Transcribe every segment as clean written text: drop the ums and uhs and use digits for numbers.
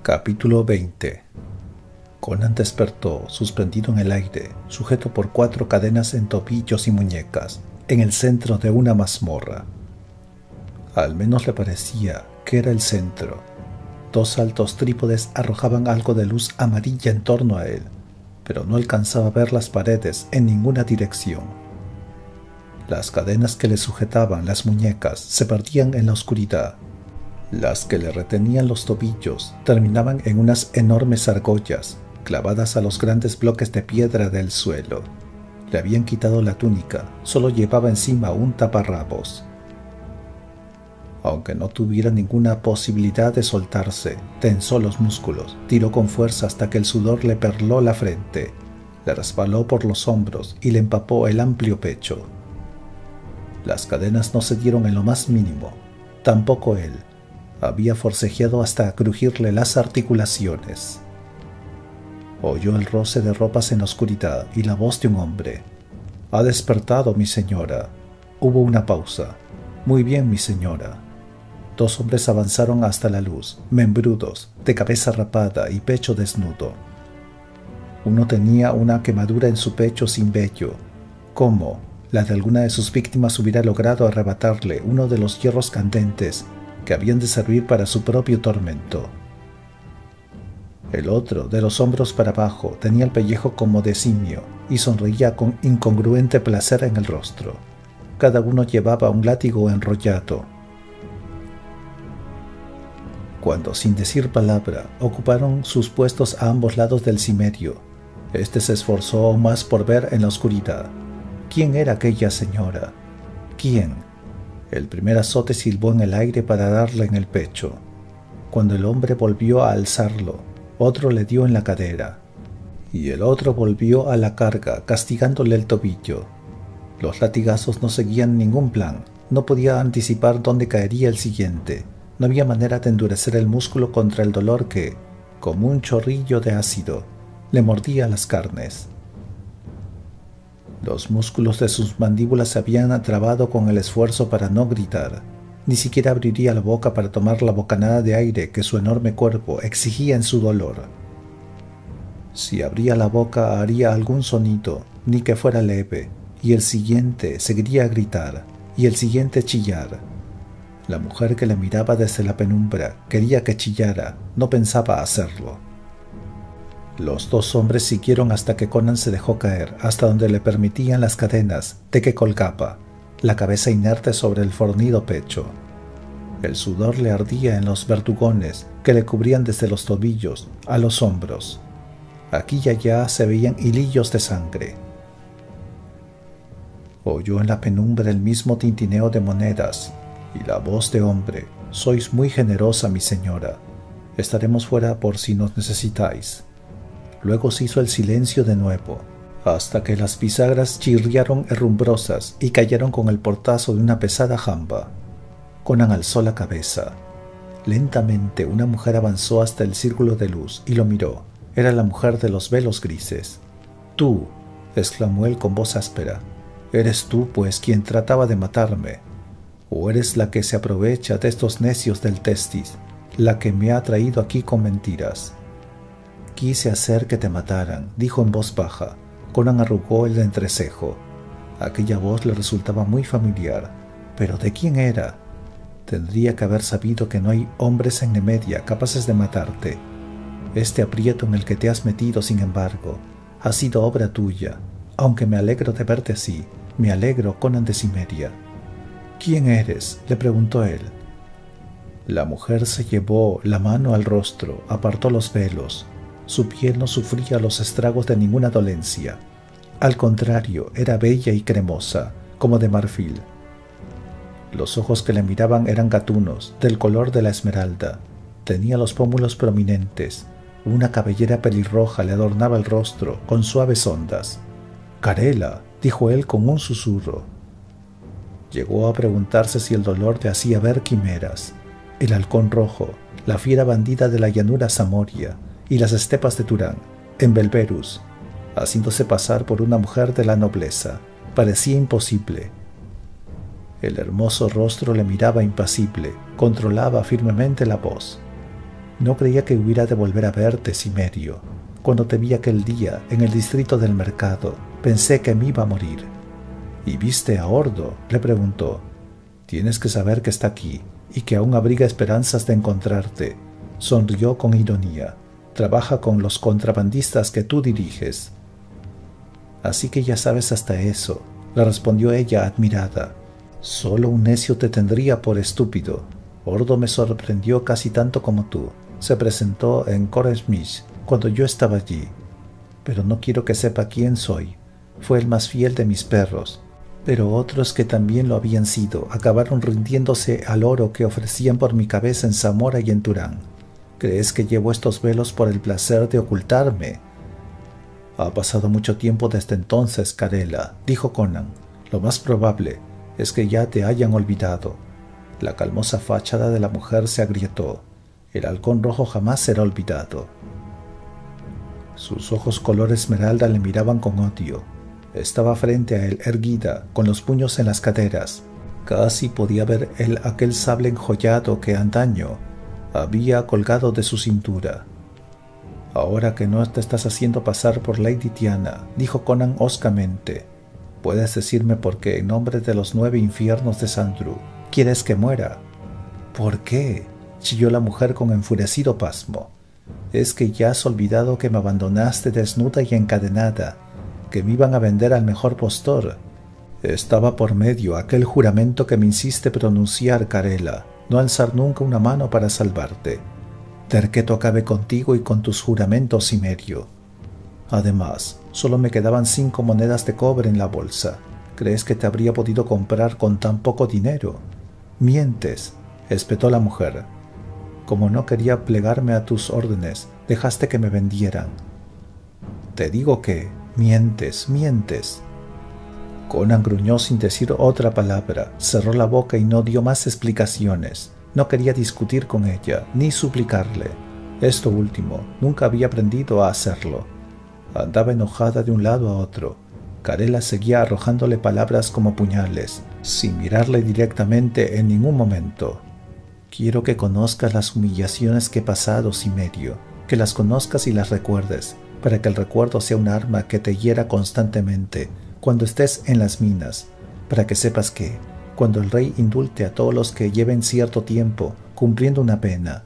Capítulo 20. Conan despertó, suspendido en el aire, sujeto por 4 cadenas en tobillos y muñecas, en el centro de una mazmorra. Al menos le parecía que era el centro. 2 altos trípodes arrojaban algo de luz amarilla en torno a él, pero no alcanzaba a ver las paredes en ninguna dirección. Las cadenas que le sujetaban las muñecas se perdían en la oscuridad. Las que le retenían los tobillos terminaban en unas enormes argollas clavadas a los grandes bloques de piedra del suelo. Le habían quitado la túnica, solo llevaba encima un taparrabos. Aunque no tuviera ninguna posibilidad de soltarse, tensó los músculos, tiró con fuerza hasta que el sudor le perló la frente, le resbaló por los hombros y le empapó el amplio pecho. Las cadenas no cedieron en lo más mínimo, tampoco él. Había forcejeado hasta crujirle las articulaciones. Oyó el roce de ropas en la oscuridad y la voz de un hombre. «Ha despertado, mi señora». Hubo una pausa. «Muy bien, mi señora». 2 hombres avanzaron hasta la luz, membrudos, de cabeza rapada y pecho desnudo. Uno tenía una quemadura en su pecho sin vello. ¿Cómo? La de alguna de sus víctimas hubiera logrado arrebatarle uno de los hierros candentes que habían de servir para su propio tormento. El otro, de los hombros para abajo, tenía el pellejo como de simio y sonreía con incongruente placer en el rostro. Cada uno llevaba un látigo enrollado. Cuando, sin decir palabra, ocuparon sus puestos a ambos lados del cimerio, este se esforzó aún más por ver en la oscuridad. ¿Quién era aquella señora? ¿Quién? El primer azote silbó en el aire para darle en el pecho. Cuando el hombre volvió a alzarlo, otro le dio en la cadera, y el otro volvió a la carga, castigándole el tobillo. Los latigazos no seguían ningún plan, no podía anticipar dónde caería el siguiente, no había manera de endurecer el músculo contra el dolor que, como un chorrillo de ácido, le mordía las carnes. Los músculos de sus mandíbulas se habían trabado con el esfuerzo para no gritar. Ni siquiera abriría la boca para tomar la bocanada de aire que su enorme cuerpo exigía en su dolor. Si abría la boca haría algún sonido, ni que fuera leve, y el siguiente seguiría a gritar, y el siguiente chillar. La mujer que le miraba desde la penumbra quería que chillara, no pensaba hacerlo. Los 2 hombres siguieron hasta que Conan se dejó caer, hasta donde le permitían las cadenas de que colgaba, la cabeza inerte sobre el fornido pecho. El sudor le ardía en los verdugones que le cubrían desde los tobillos a los hombros. Aquí y allá se veían hilillos de sangre. Oyó en la penumbra el mismo tintineo de monedas y la voz de hombre. «Sois muy generosa, mi señora. Estaremos fuera por si nos necesitáis». Luego se hizo el silencio de nuevo, hasta que las bisagras chirriaron herrumbrosas y cayeron con el portazo de una pesada jamba. Conan alzó la cabeza. Lentamente una mujer avanzó hasta el círculo de luz y lo miró. Era la mujer de los velos grises. «Tú», exclamó él con voz áspera, «eres tú, pues, quien trataba de matarme. ¿O eres la que se aprovecha de estos necios del Testis, la que me ha traído aquí con mentiras?» «Quise hacer que te mataran», dijo en voz baja. Conan arrugó el entrecejo. Aquella voz le resultaba muy familiar. ¿Pero de quién era? Tendría que haber sabido que no hay hombres en Nemedia capaces de matarte. Este aprieto en el que te has metido, sin embargo, ha sido obra tuya. Aunque me alegro de verte así, me alegro, Conan de Cimmeria. «¿Quién eres?», le preguntó él. La mujer se llevó la mano al rostro, apartó los velos. Su piel no sufría los estragos de ninguna dolencia. Al contrario, era bella y cremosa, como de marfil. Los ojos que le miraban eran gatunos, del color de la esmeralda. Tenía los pómulos prominentes. Una cabellera pelirroja le adornaba el rostro con suaves ondas. «Carela», dijo él con un susurro. Llegó a preguntarse si el dolor le hacía ver quimeras. El halcón rojo, la fiera bandida de la llanura Samoria y las estepas de Turán, en Belberus, haciéndose pasar por una mujer de la nobleza, parecía imposible. El hermoso rostro le miraba impasible, controlaba firmemente la voz. No creía que hubiera de volver a verte, Cimerio. Cuando te vi aquel día en el distrito del mercado, pensé que me iba a morir. ¿Y viste a Ordo?, le preguntó. Tienes que saber que está aquí y que aún abriga esperanzas de encontrarte. Sonrió con ironía. Trabaja con los contrabandistas que tú diriges. Así que ya sabes hasta eso, le respondió ella admirada. Solo un necio te tendría por estúpido. Ordo me sorprendió casi tanto como tú. Se presentó en Coresmich cuando yo estaba allí. Pero no quiero que sepa quién soy. Fue el más fiel de mis perros. Pero otros que también lo habían sido acabaron rindiéndose al oro que ofrecían por mi cabeza en Zamora y en Turán. ¿Crees que llevo estos velos por el placer de ocultarme? Ha pasado mucho tiempo desde entonces, Carela, dijo Conan. Lo más probable es que ya te hayan olvidado. La calmosa fachada de la mujer se agrietó. El halcón rojo jamás será olvidado. Sus ojos color esmeralda le miraban con odio. Estaba frente a él erguida, con los puños en las caderas. Casi podía ver aquel sable enjollado que antaño había colgado de su cintura. Ahora que no te estás haciendo pasar por Lady Diana, dijo Conan hoscamente, puedes decirme por qué, en nombre de los 9 infiernos de Sandru, quieres que muera. ¿Por qué?, chilló la mujer con enfurecido pasmo. ¿Es que ya has olvidado que me abandonaste desnuda y encadenada, que me iban a vender al mejor postor? Estaba por medio aquel juramento que me insiste pronunciar, Carela, no alzar nunca una mano para salvarte. Terqueto acabe contigo y con tus juramentos, Cimerio. Además, solo me quedaban 5 monedas de cobre en la bolsa. ¿Crees que te habría podido comprar con tan poco dinero? Mientes, espetó la mujer. Como no quería plegarme a tus órdenes, dejaste que me vendieran. Te digo que mientes, mientes. Conan gruñó sin decir otra palabra, cerró la boca y no dio más explicaciones. No quería discutir con ella, ni suplicarle. Esto último, nunca había aprendido a hacerlo. Andaba enojada de un lado a otro. Carela seguía arrojándole palabras como puñales, sin mirarle directamente en ningún momento. Quiero que conozcas las humillaciones que he pasado, Cimerio, que las conozcas y las recuerdes, para que el recuerdo sea un arma que te hiera constantemente cuando estés en las minas, para que sepas que, cuando el rey indulte a todos los que lleven cierto tiempo cumpliendo una pena,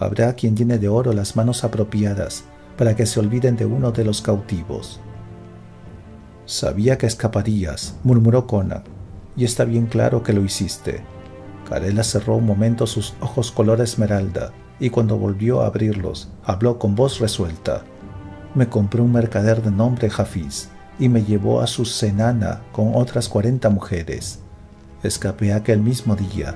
habrá quien llene de oro las manos apropiadas para que se olviden de uno de los cautivos. Sabía que escaparías, murmuró Conan, y está bien claro que lo hiciste. Carela cerró un momento sus ojos color esmeralda, y cuando volvió a abrirlos, habló con voz resuelta. Me compró un mercader de nombre Hafiz, y me llevó a su cenana con otras 40 mujeres. Escapé aquel mismo día,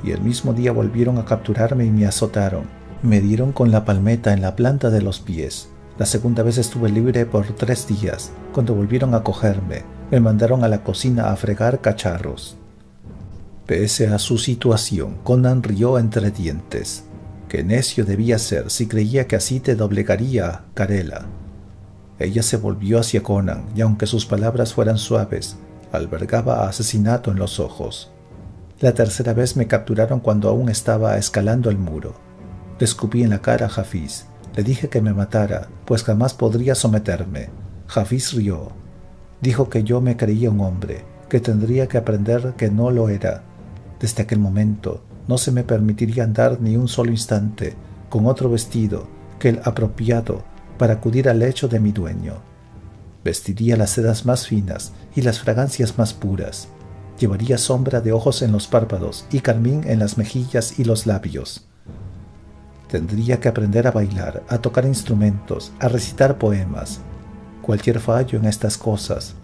y el mismo día volvieron a capturarme y me azotaron. Me dieron con la palmeta en la planta de los pies. La segunda vez estuve libre por 3 días. Cuando volvieron a cogerme, me mandaron a la cocina a fregar cacharros. Pese a su situación, Conan rió entre dientes. Qué necio debía ser si creía que así te doblegaría, Carela. Ella se volvió hacia Conan, y aunque sus palabras fueran suaves, albergaba asesinato en los ojos. La tercera vez me capturaron cuando aún estaba escalando el muro. Le escupí en la cara a Hafiz. Le dije que me matara, pues jamás podría someterme. Hafiz rió. Dijo que yo me creía un hombre, que tendría que aprender que no lo era. Desde aquel momento no se me permitiría andar ni un solo instante con otro vestido que el apropiado para acudir al lecho de mi dueño. Vestiría las sedas más finas y las fragancias más puras. Llevaría sombra de ojos en los párpados y carmín en las mejillas y los labios. Tendría que aprender a bailar, a tocar instrumentos, a recitar poemas. Cualquier fallo en estas cosas,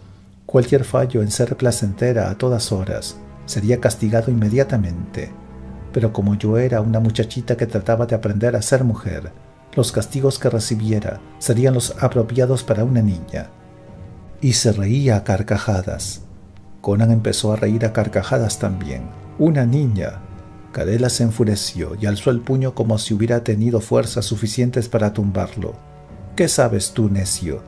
cualquier fallo en ser placentera a todas horas, sería castigado inmediatamente. Pero como yo era una muchachita que trataba de aprender a ser mujer, los castigos que recibiera serían los apropiados para una niña. Y se reía a carcajadas. Conan empezó a reír a carcajadas también. ¡Una niña! Carela se enfureció y alzó el puño como si hubiera tenido fuerzas suficientes para tumbarlo. ¿Qué sabes tú, necio?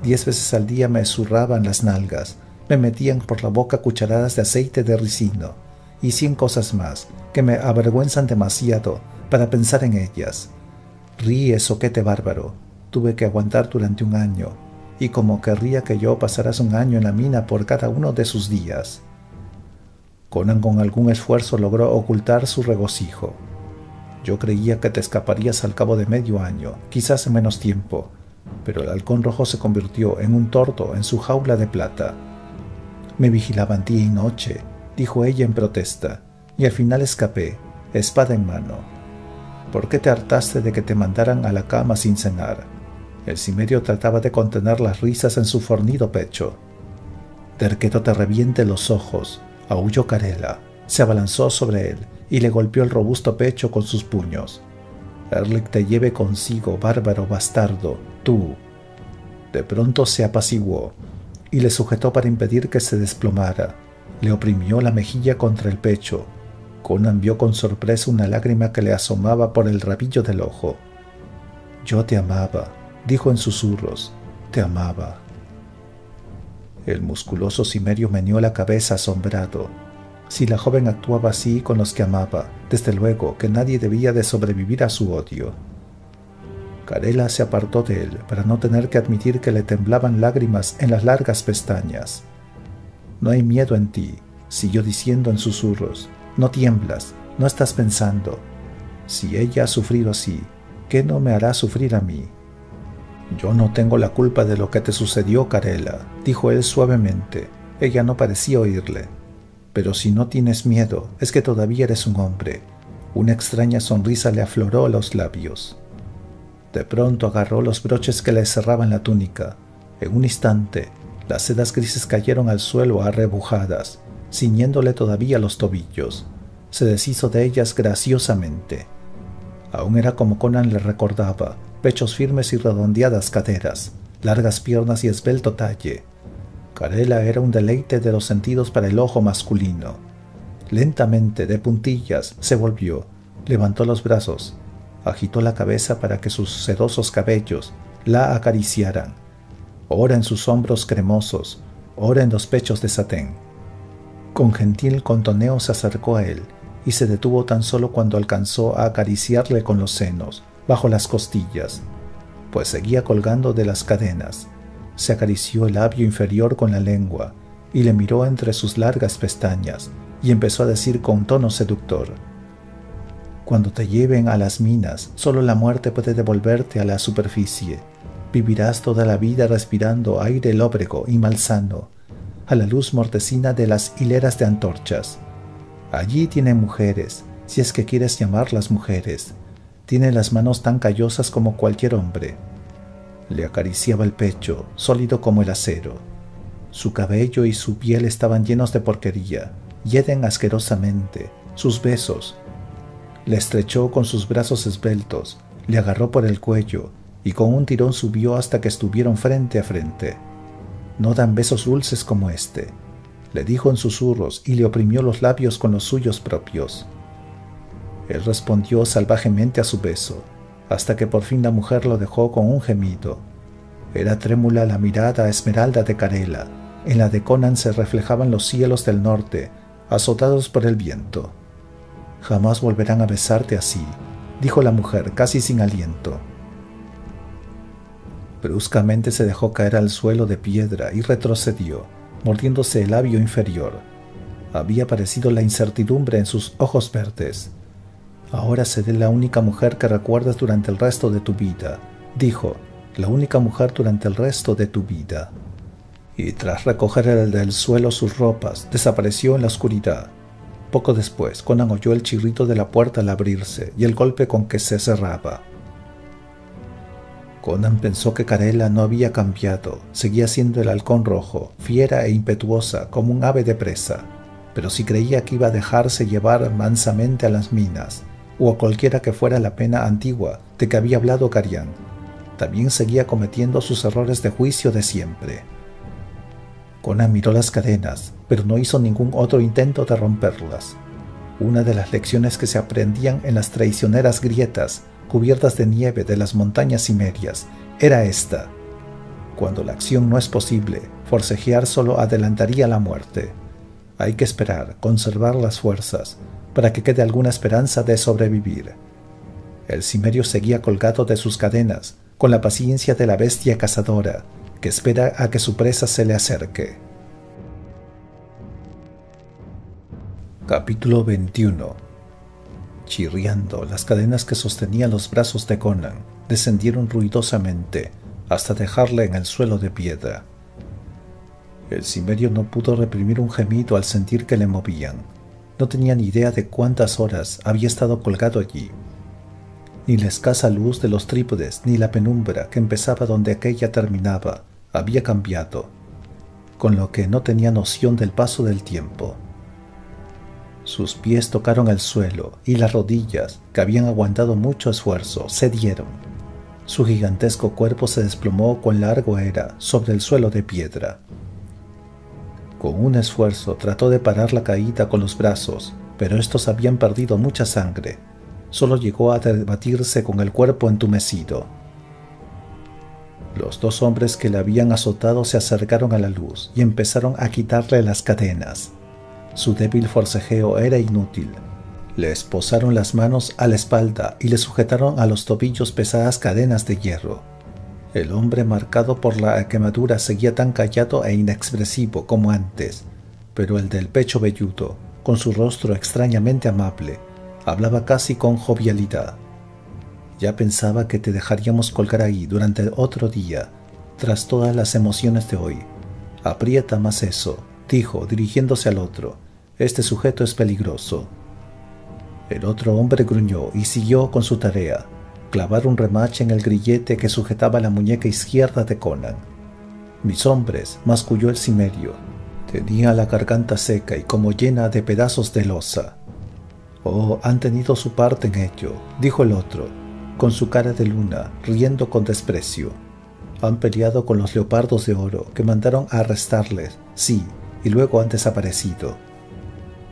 10 veces al día me zurraban las nalgas, me metían por la boca cucharadas de aceite de ricino y 100 cosas más que me avergüenzan demasiado para pensar en ellas. Ríe, soquete bárbaro. Tuve que aguantar durante 1 año, y como querría que yo pasaras 1 año en la mina por cada uno de sus días. Conan con algún esfuerzo logró ocultar su regocijo. Yo creía que te escaparías al cabo de medio año, quizás en menos tiempo, pero el halcón rojo se convirtió en un tordo en su jaula de plata. Me vigilaban día y noche, dijo ella en protesta, y al final escapé, espada en mano. ¿Por qué te hartaste de que te mandaran a la cama sin cenar? El cimerio trataba de contener las risas en su fornido pecho. Derqueto te reviente los ojos, aulló Carela. Se abalanzó sobre él y le golpeó el robusto pecho con sus puños. Erlich te lleve consigo, bárbaro bastardo, tú. De pronto se apaciguó y le sujetó para impedir que se desplomara. Le oprimió la mejilla contra el pecho. Conan vio con sorpresa una lágrima que le asomaba por el rabillo del ojo. Yo te amaba, dijo en susurros, te amaba. El musculoso cimerio meneó la cabeza asombrado. Si la joven actuaba así con los que amaba, desde luego que nadie debía de sobrevivir a su odio. Carela se apartó de él para no tener que admitir que le temblaban lágrimas en las largas pestañas. No hay miedo en ti, siguió diciendo en susurros. No tiemblas, no estás pensando. Si ella ha sufrido así, ¿qué no me hará sufrir a mí? Yo no tengo la culpa de lo que te sucedió, Carela, dijo él suavemente. Ella no parecía oírle. Pero si no tienes miedo, es que todavía eres un hombre. Una extraña sonrisa le afloró los labios. De pronto agarró los broches que le cerraban la túnica. En un instante, las sedas grises cayeron al suelo arrebujadas, ciñéndole todavía los tobillos. Se deshizo de ellas graciosamente. Aún era como Conan le recordaba, pechos firmes y redondeadas caderas, largas piernas y esbelto talle. Carela era un deleite de los sentidos para el ojo masculino. Lentamente, de puntillas, se volvió, levantó los brazos, agitó la cabeza para que sus sedosos cabellos la acariciaran, ora en sus hombros cremosos, ora en los pechos de satén. Con gentil contoneo se acercó a él y se detuvo tan solo cuando alcanzó a acariciarle con los senos, bajo las costillas, pues seguía colgando de las cadenas. Se acarició el labio inferior con la lengua y le miró entre sus largas pestañas y empezó a decir con tono seductor: Cuando te lleven a las minas, solo la muerte puede devolverte a la superficie. Vivirás toda la vida respirando aire lóbrego y malsano, a la luz mortecina de las hileras de antorchas. Allí tienen mujeres, si es que quieres llamarlas mujeres. Tienen las manos tan callosas como cualquier hombre. Le acariciaba el pecho, sólido como el acero. Su cabello y su piel estaban llenos de porquería, hieden asquerosamente. Sus besos. Le estrechó con sus brazos esbeltos, le agarró por el cuello y con un tirón subió hasta que estuvieron frente a frente. No dan besos dulces como este, le dijo en susurros y le oprimió los labios con los suyos propios. Él respondió salvajemente a su beso, hasta que por fin la mujer lo dejó con un gemido. Era trémula la mirada esmeralda de Carela. En la de Conan se reflejaban los cielos del norte, azotados por el viento. «Jamás volverán a besarte así», dijo la mujer casi sin aliento. Bruscamente se dejó caer al suelo de piedra y retrocedió, mordiéndose el labio inferior. Había aparecido la incertidumbre en sus ojos verdes. «Ahora seré la única mujer que recuerdas durante el resto de tu vida», dijo, «la única mujer durante el resto de tu vida». Y tras recoger del suelo sus ropas, desapareció en la oscuridad. Poco después, Conan oyó el chirrito de la puerta al abrirse y el golpe con que se cerraba. Conan pensó que Carela no había cambiado, seguía siendo el halcón rojo, fiera e impetuosa como un ave de presa, pero si creía que iba a dejarse llevar mansamente a las minas, o a cualquiera que fuera la pena antigua de que había hablado Carián, también seguía cometiendo sus errores de juicio de siempre. Conan miró las cadenas, pero no hizo ningún otro intento de romperlas. Una de las lecciones que se aprendían en las traicioneras grietas cubiertas de nieve de las montañas cimerias era esta: cuando la acción no es posible, forcejear solo adelantaría la muerte. Hay que esperar, conservar las fuerzas, para que quede alguna esperanza de sobrevivir. El cimerio seguía colgado de sus cadenas, con la paciencia de la bestia cazadora, que espera a que su presa se le acerque. Capítulo 21. Chirriando, las cadenas que sostenían los brazos de Conan descendieron ruidosamente hasta dejarle en el suelo de piedra. El cimerio no pudo reprimir un gemido al sentir que le movían. No tenía ni idea de cuántas horas había estado colgado allí. Ni la escasa luz de los trípodes ni la penumbra que empezaba donde aquella terminaba había cambiado, con lo que no tenía noción del paso del tiempo. Sus pies tocaron el suelo y las rodillas, que habían aguantado mucho esfuerzo, cedieron. Su gigantesco cuerpo se desplomó con largo era sobre el suelo de piedra. Con un esfuerzo trató de parar la caída con los brazos, pero estos habían perdido mucha sangre. Solo llegó a debatirse con el cuerpo entumecido. Los dos hombres que le habían azotado se acercaron a la luz y empezaron a quitarle las cadenas. Su débil forcejeo era inútil. Le esposaron las manos a la espalda y le sujetaron a los tobillos pesadas cadenas de hierro. El hombre marcado por la quemadura seguía tan callado e inexpresivo como antes, pero el del pecho velludo, con su rostro extrañamente amable, hablaba casi con jovialidad. Ya pensaba que te dejaríamos colgar ahí durante otro día, tras todas las emociones de hoy. Aprieta más eso, dijo, dirigiéndose al otro. Este sujeto es peligroso. El otro hombre gruñó y siguió con su tarea, clavar un remache en el grillete que sujetaba la muñeca izquierda de Conan. Mis hombres, masculló el cimerio. Tenía la garganta seca y como llena de pedazos de losa. Oh, han tenido su parte en ello, dijo el otro, con su cara de luna, riendo con desprecio. Han peleado con los leopardos de oro que mandaron a arrestarles, sí, y luego han desaparecido.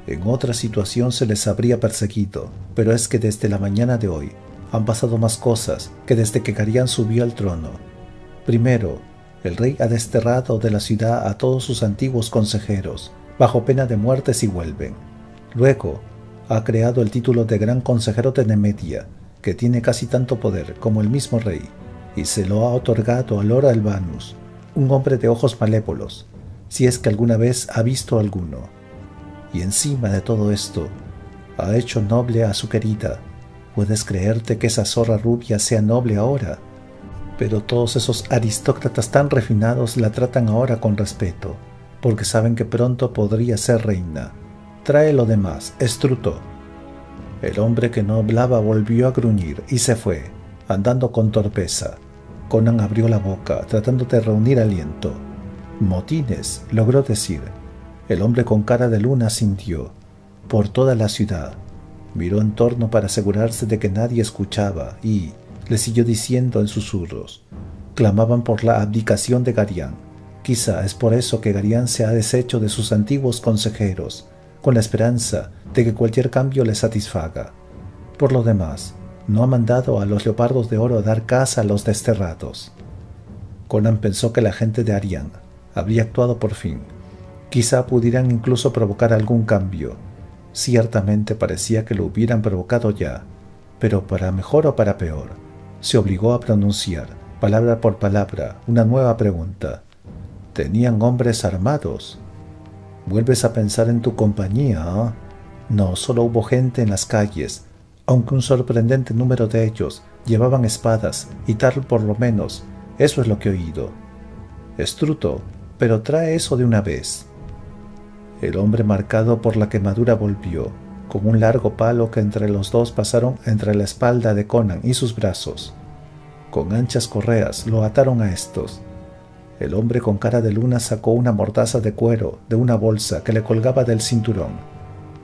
En otra situación se les habría perseguido, pero es que desde la mañana de hoy han pasado más cosas que desde que Garián subió al trono. Primero, el rey ha desterrado de la ciudad a todos sus antiguos consejeros, bajo pena de muerte si vuelven. Luego, ha creado el título de Gran Consejero de Nemedia, que tiene casi tanto poder como el mismo rey, y se lo ha otorgado a Lord Albanus, un hombre de ojos malévolos, si es que alguna vez ha visto alguno. Y encima de todo esto, ha hecho noble a su querida. ¿Puedes creerte que esa zorra rubia sea noble ahora? Pero todos esos aristócratas tan refinados la tratan ahora con respeto, porque saben que pronto podría ser reina. Trae lo demás, Estruto. El hombre que no hablaba volvió a gruñir y se fue, andando con torpeza. Conan abrió la boca, tratando de reunir aliento. Motines, logró decir. El hombre con cara de luna sintió. Por toda la ciudad. Miró en torno para asegurarse de que nadie escuchaba y le siguió diciendo en susurros. Clamaban por la abdicación de Garián. Quizá es por eso que Garián se ha deshecho de sus antiguos consejeros, con la esperanza de que cualquier cambio le satisfaga. Por lo demás, no ha mandado a los leopardos de oro a dar caza a los desterrados. Conan pensó que la gente de Arián habría actuado por fin. Quizá pudieran incluso provocar algún cambio. Ciertamente parecía que lo hubieran provocado ya, pero para mejor o para peor, se obligó a pronunciar, palabra por palabra, una nueva pregunta. ¿Tenían hombres armados? ¿Vuelves a pensar en tu compañía? ¿Eh? No, solo hubo gente en las calles, aunque un sorprendente número de ellos llevaban espadas y tal por lo menos, eso es lo que he oído. Estruto, pero trae eso de una vez. El hombre marcado por la quemadura volvió, con un largo palo que entre los dos pasaron entre la espalda de Conan y sus brazos. Con anchas correas lo ataron a estos. El hombre con cara de luna sacó una mordaza de cuero de una bolsa que le colgaba del cinturón,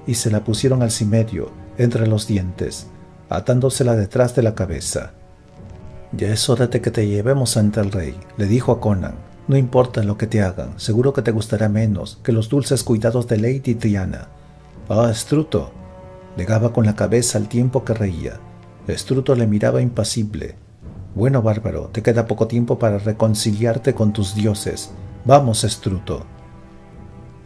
y se la pusieron al cimerio, entre los dientes, atándosela detrás de la cabeza. «Ya es hora de que te llevemos ante el rey», le dijo a Conan. «No importa lo que te hagan, seguro que te gustará menos que los dulces cuidados de Lady Triana». «Ah, Estruto», negaba con la cabeza al tiempo que reía. Estruto le miraba impasible. «Bueno, bárbaro, te queda poco tiempo para reconciliarte con tus dioses. Vamos, Estruto».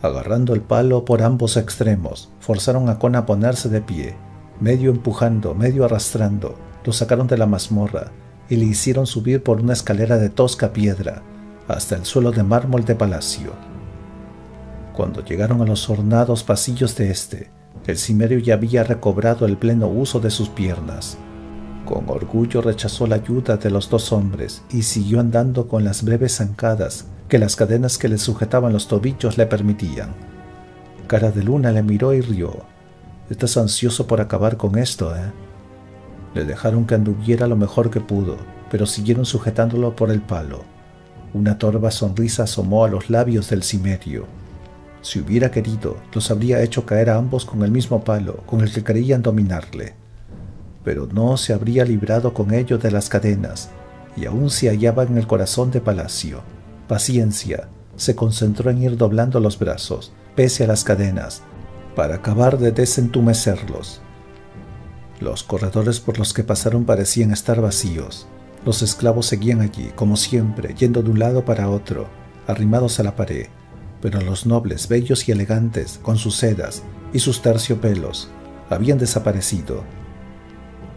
Agarrando el palo por ambos extremos, forzaron a Conan a ponerse de pie, medio empujando, medio arrastrando, lo sacaron de la mazmorra y le hicieron subir por una escalera de tosca piedra hasta el suelo de mármol de palacio. Cuando llegaron a los ornados pasillos de el cimerio ya había recobrado el pleno uso de sus piernas. Con orgullo rechazó la ayuda de los dos hombres y siguió andando con las breves zancadas que las cadenas que le sujetaban los tobillos le permitían. Cara de Luna le miró y rió. «Estás ansioso por acabar con esto, ¿eh?» Le dejaron que anduviera lo mejor que pudo, pero siguieron sujetándolo por el palo. Una torva sonrisa asomó a los labios del cimerio. Si hubiera querido, los habría hecho caer a ambos con el mismo palo con el que creían dominarle. Pero no se habría librado con ello de las cadenas, y aún se hallaba en el corazón de palacio. Paciencia, se concentró en ir doblando los brazos, pese a las cadenas, para acabar de desentumecerlos. Los corredores por los que pasaron parecían estar vacíos. Los esclavos seguían allí, como siempre, yendo de un lado para otro, arrimados a la pared, pero los nobles, bellos y elegantes, con sus sedas y sus terciopelos, habían desaparecido.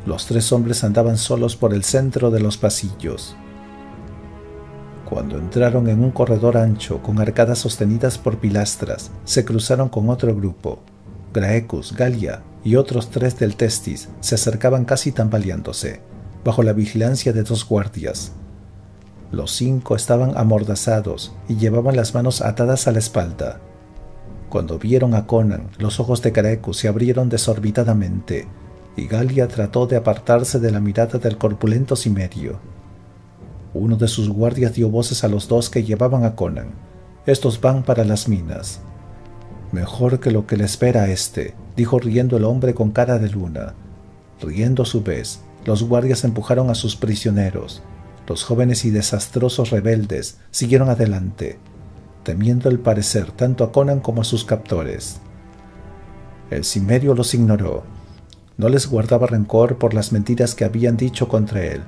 Los tres hombres andaban solos por el centro de los pasillos. Cuando entraron en un corredor ancho con arcadas sostenidas por pilastras, se cruzaron con otro grupo. Graecus, Galia y otros tres del Testis se acercaban casi tambaleándose, bajo la vigilancia de dos guardias. Los cinco estaban amordazados y llevaban las manos atadas a la espalda. Cuando vieron a Conan, los ojos de Graecus se abrieron desorbitadamente, y Galia trató de apartarse de la mirada del corpulento cimerio. Uno de sus guardias dio voces a los dos que llevaban a Conan. «Estos van para las minas». «Mejor que lo que le espera a dijo riendo el hombre con cara de luna. Riendo a su vez, los guardias empujaron a sus prisioneros. Los jóvenes y desastrosos rebeldes siguieron adelante, temiendo al parecer tanto a Conan como a sus captores. El cimerio los ignoró. No les guardaba rencor por las mentiras que habían dicho contra él.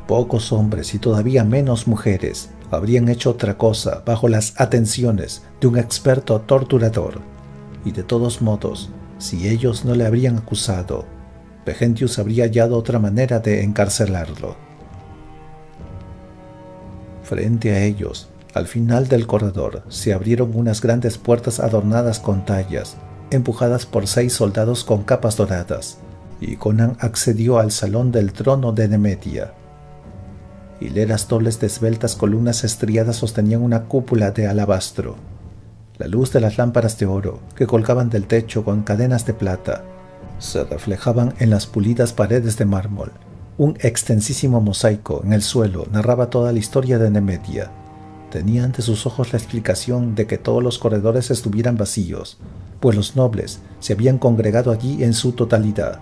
Pocos hombres y todavía menos mujeres habrían hecho otra cosa bajo las atenciones de un experto torturador. Y de todos modos, si ellos no le habrían acusado, Vegentius habría hallado otra manera de encarcelarlo. Frente a ellos, al final del corredor, se abrieron unas grandes puertas adornadas con tallas, empujadas por 6 soldados con capas doradas, y Conan accedió al salón del trono de Nemetia. Hileras dobles de esbeltas columnas estriadas sostenían una cúpula de alabastro. La luz de las lámparas de oro, que colgaban del techo con cadenas de plata, se reflejaban en las pulidas paredes de mármol. Un extensísimo mosaico en el suelo narraba toda la historia de Nemetia. Tenía ante sus ojos la explicación de que todos los corredores estuvieran vacíos, pues los nobles se habían congregado allí en su totalidad.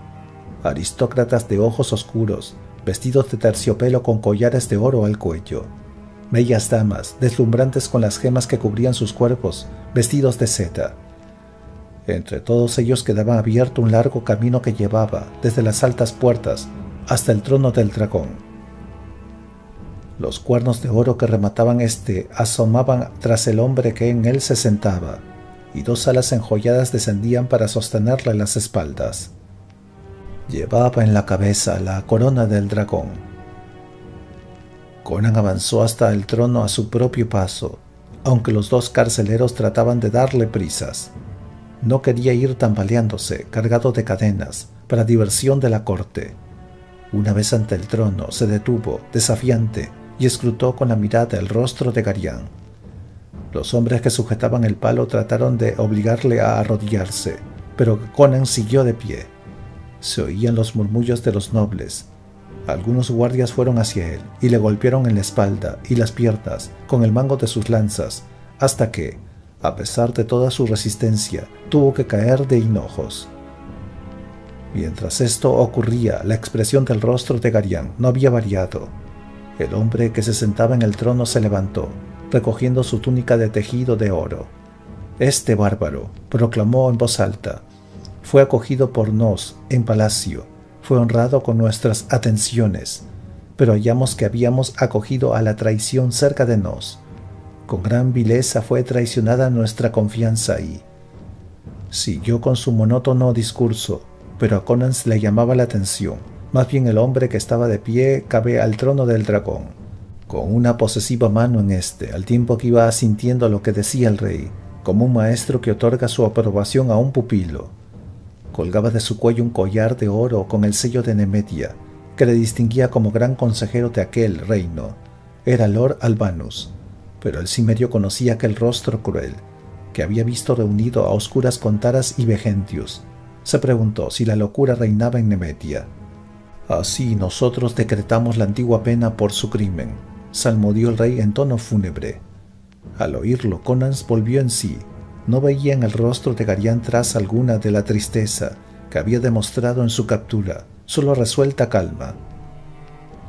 Aristócratas de ojos oscuros, vestidos de terciopelo con collares de oro al cuello. Bellas damas, deslumbrantes con las gemas que cubrían sus cuerpos, vestidos de seda. Entre todos ellos quedaba abierto un largo camino que llevaba, desde las altas puertas, hasta el trono del dragón. Los cuernos de oro que remataban asomaban tras el hombre que en él se sentaba, y 2 alas enjolladas descendían para sostenerle las espaldas. Llevaba en la cabeza la corona del dragón. Conan avanzó hasta el trono a su propio paso, aunque los 2 carceleros trataban de darle prisas. No quería ir tambaleándose, cargado de cadenas, para diversión de la corte. Una vez ante el trono, se detuvo, desafiante, y escrutó con la mirada el rostro de Garián. Los hombres que sujetaban el palo trataron de obligarle a arrodillarse, pero Conan siguió de pie. Se oían los murmullos de los nobles. Algunos guardias fueron hacia él y le golpearon en la espalda y las piernas con el mango de sus lanzas, hasta que, a pesar de toda su resistencia, tuvo que caer de hinojos. Mientras esto ocurría, la expresión del rostro de Garián no había variado. El hombre que se sentaba en el trono se levantó, recogiendo su túnica de tejido de oro. «Este bárbaro», proclamó en voz alta, «fue acogido por nos en palacio, fue honrado con nuestras atenciones, pero hallamos que habíamos acogido a la traición cerca de nos. Con gran vileza fue traicionada nuestra confianza y...» Siguió con su monótono discurso, pero a Conan le llamaba la atención Más bien el hombre que estaba de pie cabe al trono del dragón, con una posesiva mano en este, al tiempo que iba asintiendo a lo que decía el rey, como un maestro que otorga su aprobación a un pupilo. Colgaba de su cuello un collar de oro con el sello de Nemetia, que le distinguía como gran consejero de aquel reino. Era Lord Albanus, pero el cimerio conocía aquel rostro cruel, que había visto reunido a oscuras con Taras y Vegentius. Se preguntó si la locura reinaba en Nemetia. «Así nosotros decretamos la antigua pena por su crimen», salmodió el rey en tono fúnebre. Al oírlo, Conan volvió en sí. No veía en el rostro de Garián traza alguna de la tristeza que había demostrado en su captura, solo resuelta calma.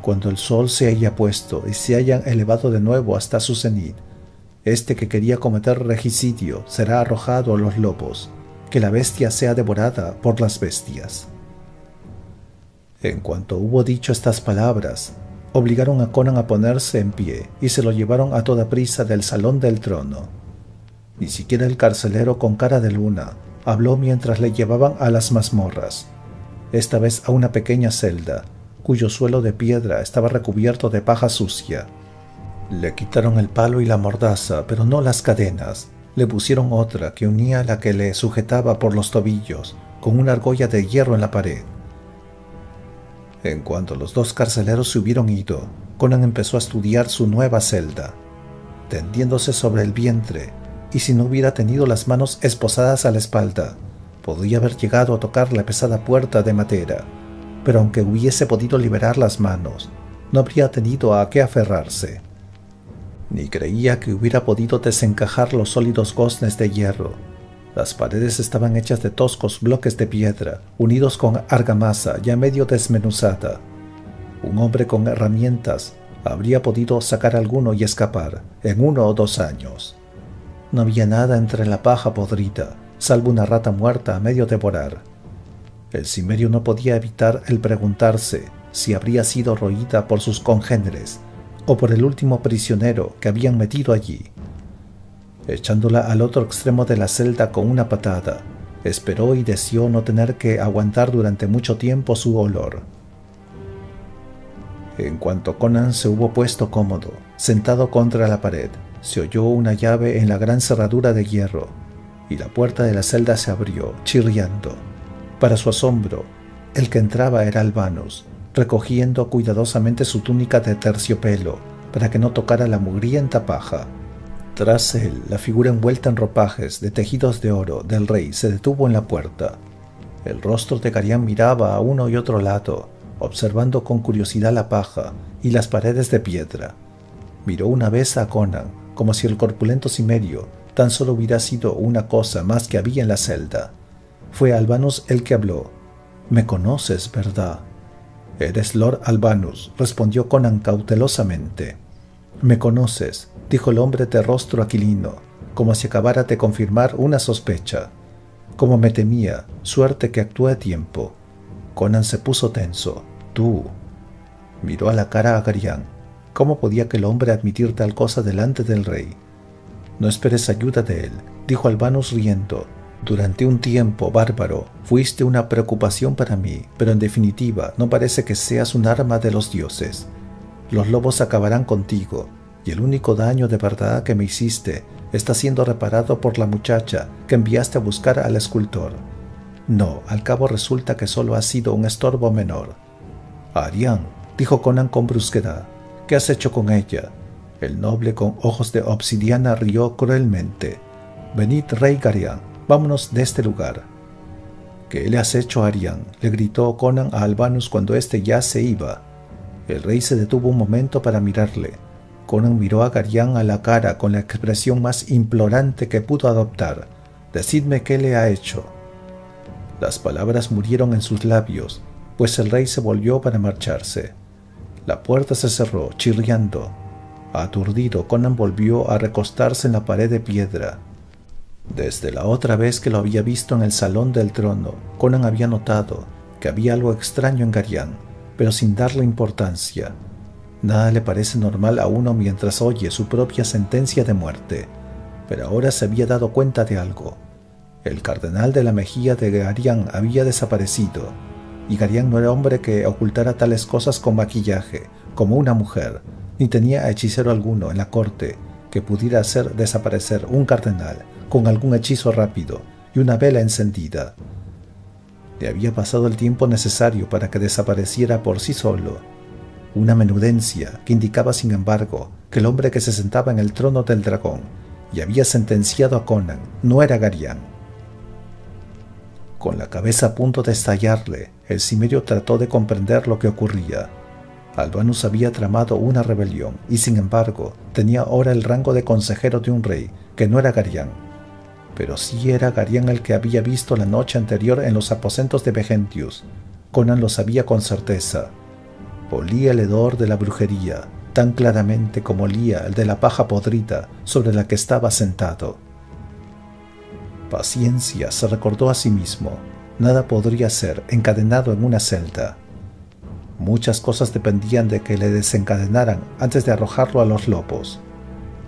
Cuando el sol se haya puesto y se haya elevado de nuevo hasta su cenit, este que quería cometer regicidio será arrojado a los lobos, que la bestia sea devorada por las bestias. En cuanto hubo dicho estas palabras, obligaron a Conan a ponerse en pie y se lo llevaron a toda prisa del salón del trono. Ni siquiera el carcelero con cara de luna habló mientras le llevaban a las mazmorras, esta vez a una pequeña celda, cuyo suelo de piedra estaba recubierto de paja sucia. Le quitaron el palo y la mordaza, pero no las cadenas. Le pusieron otra que unía a la que le sujetaba por los tobillos, con una argolla de hierro en la pared. En cuanto los dos carceleros se hubieron ido, Conan empezó a estudiar su nueva celda, tendiéndose sobre el vientre, y si no hubiera tenido las manos esposadas a la espalda, podría haber llegado a tocar la pesada puerta de madera, pero aunque hubiese podido liberar las manos, no habría tenido a qué aferrarse. Ni creía que hubiera podido desencajar los sólidos goznes de hierro. Las paredes estaban hechas de toscos bloques de piedra, unidos con argamasa ya medio desmenuzada. Un hombre con herramientas habría podido sacar alguno y escapar en 1 o 2 años. No había nada entre la paja podrida, salvo una rata muerta a medio devorar. El cimerio no podía evitar el preguntarse si habría sido roída por sus congéneres o por el último prisionero que habían metido allí. Echándola al otro extremo de la celda con una patada, esperó y deseó no tener que aguantar durante mucho tiempo su olor. En cuanto Conan se hubo puesto cómodo, sentado contra la pared, se oyó una llave en la gran cerradura de hierro, y la puerta de la celda se abrió, chirriando. Para su asombro, el que entraba era Albanus, recogiendo cuidadosamente su túnica de terciopelo para que no tocara la mugrienta paja. Tras él, la figura envuelta en ropajes de tejidos de oro del rey se detuvo en la puerta. El rostro de Garián miraba a uno y otro lado, observando con curiosidad la paja y las paredes de piedra. Miró una vez a Conan, como si el corpulento cimerio tan solo hubiera sido una cosa más que había en la celda. Fue Albanus el que habló. «Me conoces, ¿verdad?» «Eres Lord Albanus», respondió Conan cautelosamente. «Me conoces», dijo el hombre de rostro aquilino, como si acabara de confirmar una sospecha. «Como me temía, suerte que actué a tiempo». Conan se puso tenso. «Tú». Miró a la cara a Garián. ¿Cómo podía aquel hombre admitir tal cosa delante del rey? «No esperes ayuda de él», dijo Albanus riendo. «Durante un tiempo, bárbaro, fuiste una preocupación para mí, pero en definitiva no parece que seas un arma de los dioses. Los lobos acabarán contigo, y el único daño de verdad que me hiciste está siendo reparado por la muchacha que enviaste a buscar al escultor. No, al cabo resulta que solo has sido un estorbo menor». «Arián», dijo Conan con brusquedad, «¿qué has hecho con ella?» El noble con ojos de obsidiana rió cruelmente. «Venid, rey Garián, vámonos de este lugar». «¿Qué le has hecho a Arián?», le gritó Conan a Albanus cuando éste ya se iba. El rey se detuvo un momento para mirarle. Conan miró a Garián a la cara con la expresión más implorante que pudo adoptar. «Decidme qué le ha hecho». Las palabras murieron en sus labios, pues el rey se volvió para marcharse. La puerta se cerró, chirriando. Aturdido, Conan volvió a recostarse en la pared de piedra. Desde la otra vez que lo había visto en el salón del trono, Conan había notado que había algo extraño en Garián, pero sin darle importancia. Nada le parece normal a uno mientras oye su propia sentencia de muerte, pero ahora se había dado cuenta de algo. El cardenal de la mejilla de Garián había desaparecido, y Garián no era hombre que ocultara tales cosas con maquillaje, como una mujer, ni tenía hechicero alguno en la corte que pudiera hacer desaparecer un cardenal con algún hechizo rápido y una vela encendida. Le había pasado el tiempo necesario para que desapareciera por sí solo, una menudencia que indicaba, sin embargo, que el hombre que se sentaba en el trono del dragón y había sentenciado a Conan no era Garián. Con la cabeza a punto de estallarle, el cimerio trató de comprender lo que ocurría. Albánus había tramado una rebelión y, sin embargo, tenía ahora el rango de consejero de un rey que no era Garián. Pero sí era Garián el que había visto la noche anterior en los aposentos de Vegentius. Conan lo sabía con certeza. Olía el hedor de la brujería, tan claramente como olía el de la paja podrida sobre la que estaba sentado. Paciencia, se recordó a sí mismo. Nada podría ser encadenado en una celda. Muchas cosas dependían de que le desencadenaran antes de arrojarlo a los lobos.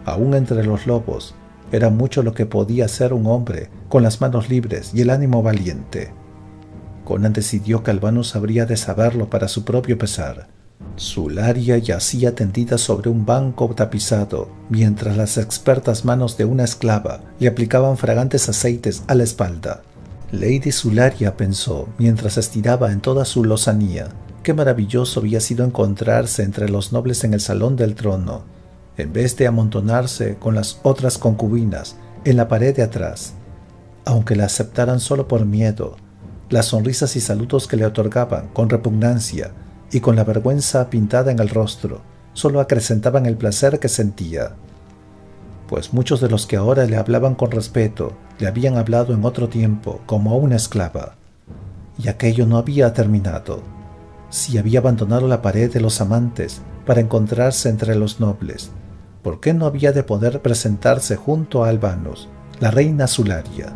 Aún entre los lobos, era mucho lo que podía hacer un hombre con las manos libres y el ánimo valiente. Conan decidió que Albánus habría de saberlo para su propio pesar. Sularia yacía tendida sobre un banco tapizado, mientras las expertas manos de una esclava le aplicaban fragantes aceites a la espalda. Lady Sularia pensó, mientras estiraba en toda su lozanía, qué maravilloso había sido encontrarse entre los nobles en el salón del trono, en vez de amontonarse con las otras concubinas en la pared de atrás. Aunque la aceptaran solo por miedo, las sonrisas y saludos que le otorgaban con repugnancia y con la vergüenza pintada en el rostro solo acrecentaban el placer que sentía, pues muchos de los que ahora le hablaban con respeto le habían hablado en otro tiempo como a una esclava. Y aquello no había terminado. Si había abandonado la pared de los amantes para encontrarse entre los nobles, ¿por qué no había de poder presentarse junto a Albánus, la reina Sularia?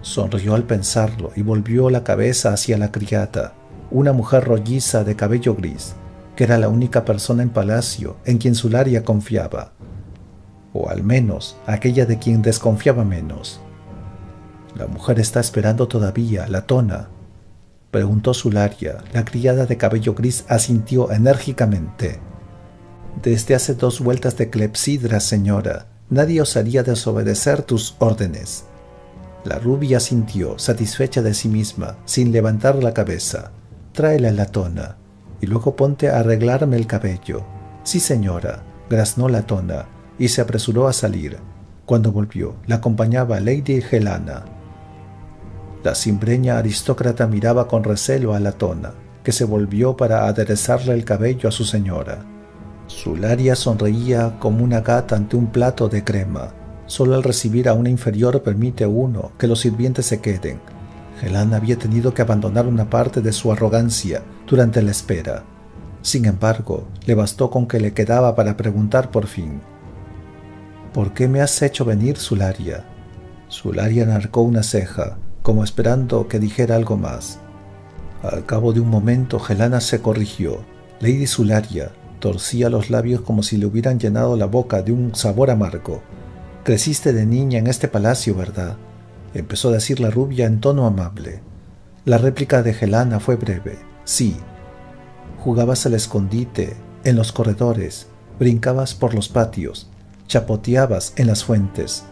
Sonrió al pensarlo y volvió la cabeza hacia la criada, una mujer rolliza de cabello gris, que era la única persona en palacio en quien Sularia confiaba, o al menos aquella de quien desconfiaba menos. «¿La mujer está esperando todavía, Latona?», preguntó Sularia. La criada de cabello gris asintió enérgicamente. «Desde hace 2 vueltas de clepsidra, señora. Nadie osaría desobedecer tus órdenes». La rubia asintió, satisfecha de sí misma, sin levantar la cabeza. «Tráela, Latona, y luego ponte a arreglarme el cabello». «Sí, señora», graznó Latona, y se apresuró a salir. Cuando volvió, la acompañaba Lady Helena. La cimbreña aristócrata miraba con recelo a Latona, que se volvió para aderezarle el cabello a su señora. Sularia sonreía como una gata ante un plato de crema. Solo al recibir a una inferior permite uno que los sirvientes se queden. Helena había tenido que abandonar una parte de su arrogancia durante la espera. Sin embargo, le bastó con que le quedaba para preguntar por fin: «¿Por qué me has hecho venir, Sularia?». Sularia enarcó una ceja, como esperando que dijera algo más. Al cabo de un momento, Helena se corrigió. Lady Sularia torcía los labios como si le hubieran llenado la boca de un sabor amargo. «Creciste de niña en este palacio, ¿verdad?», empezó a decir la rubia en tono amable. La réplica de Helena fue breve. «Sí». «Jugabas al escondite en los corredores, brincabas por los patios, chapoteabas en las fuentes.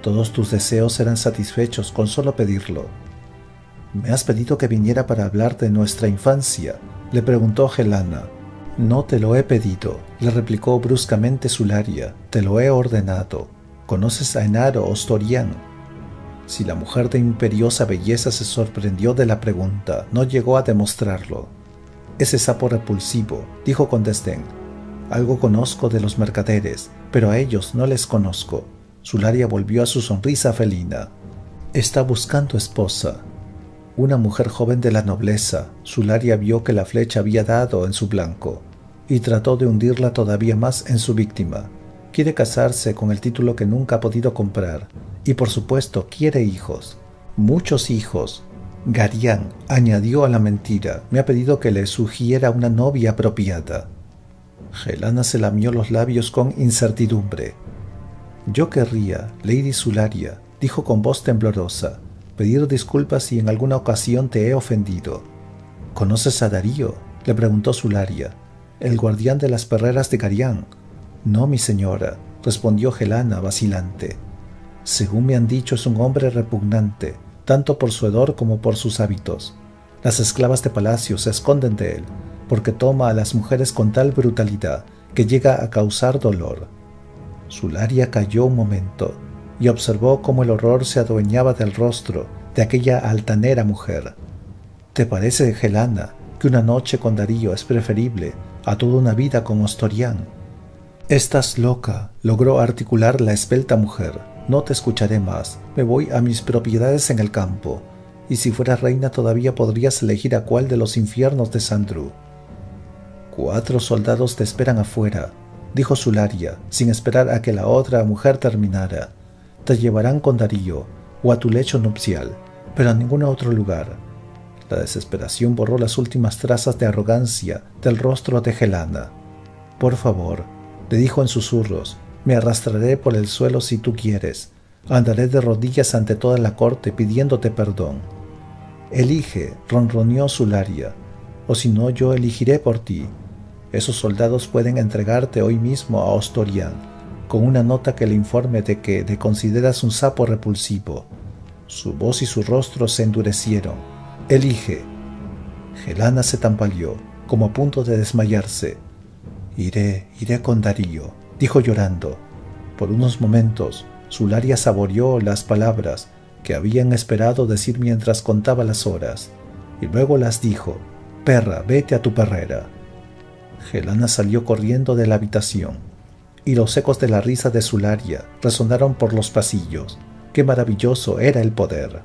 Todos tus deseos eran satisfechos con solo pedirlo». «¿Me has pedido que viniera para hablar de nuestra infancia?», le preguntó Helena. «No te lo he pedido», le replicó bruscamente Sularia. «Te lo he ordenado. ¿Conoces a Enaro Ostorian?». Si la mujer de imperiosa belleza se sorprendió de la pregunta, no llegó a demostrarlo. «Ese sapo repulsivo», dijo con desdén. «Algo conozco de los mercaderes, pero a ellos no les conozco». Sularia volvió a su sonrisa felina. «Está buscando esposa». Una mujer joven de la nobleza. Sularia vio que la flecha había dado en su blanco y trató de hundirla todavía más en su víctima. Quiere casarse con el título que nunca ha podido comprar y, por supuesto, quiere hijos. Muchos hijos. Garián, añadió a la mentira, me ha pedido que le sugiera una novia apropiada. Helena se lamió los labios con incertidumbre. «Yo querría, Lady Sularia», dijo con voz temblorosa, «pedir disculpas si en alguna ocasión te he ofendido. ¿Conoces a Darío?, le preguntó Sularia, el guardián de las perreras de Carián. No, mi señora, respondió Gelana, vacilante. Según me han dicho, es un hombre repugnante, tanto por su hedor como por sus hábitos. Las esclavas de palacio se esconden de él, porque toma a las mujeres con tal brutalidad que llega a causar dolor. Sularia calló un momento y observó cómo el horror se adueñaba del rostro de aquella altanera mujer. ¿Te parece, Gelana, que una noche con Darío es preferible a toda una vida con Ostorián? Estás loca, logró articular la esbelta mujer. No te escucharé más. Me voy a mis propiedades en el campo. Y si fueras reina todavía podrías elegir a cuál de los infiernos de Sandru. 4 soldados te esperan afuera, dijo Sularia, sin esperar a que la otra mujer terminara. Te llevarán con Darío, o a tu lecho nupcial, pero a ningún otro lugar. La desesperación borró las últimas trazas de arrogancia del rostro de Gelana. Por favor, le dijo en susurros, me arrastraré por el suelo si tú quieres. Andaré de rodillas ante toda la corte pidiéndote perdón. Elige, ronroneó Sularia, o si no yo elegiré por ti. Esos soldados pueden entregarte hoy mismo a Ostorián, con una nota que le informe de que te consideras un sapo repulsivo. Su voz y su rostro se endurecieron. Elige. Gelana se tambaleó, como a punto de desmayarse. Iré con Darío, dijo llorando. Por unos momentos, Sularia saboreó las palabras que habían esperado decir mientras contaba las horas, y luego las dijo: perra, vete a tu perrera. Gelana salió corriendo de la habitación, y los ecos de la risa de Sularia resonaron por los pasillos. ¡Qué maravilloso era el poder!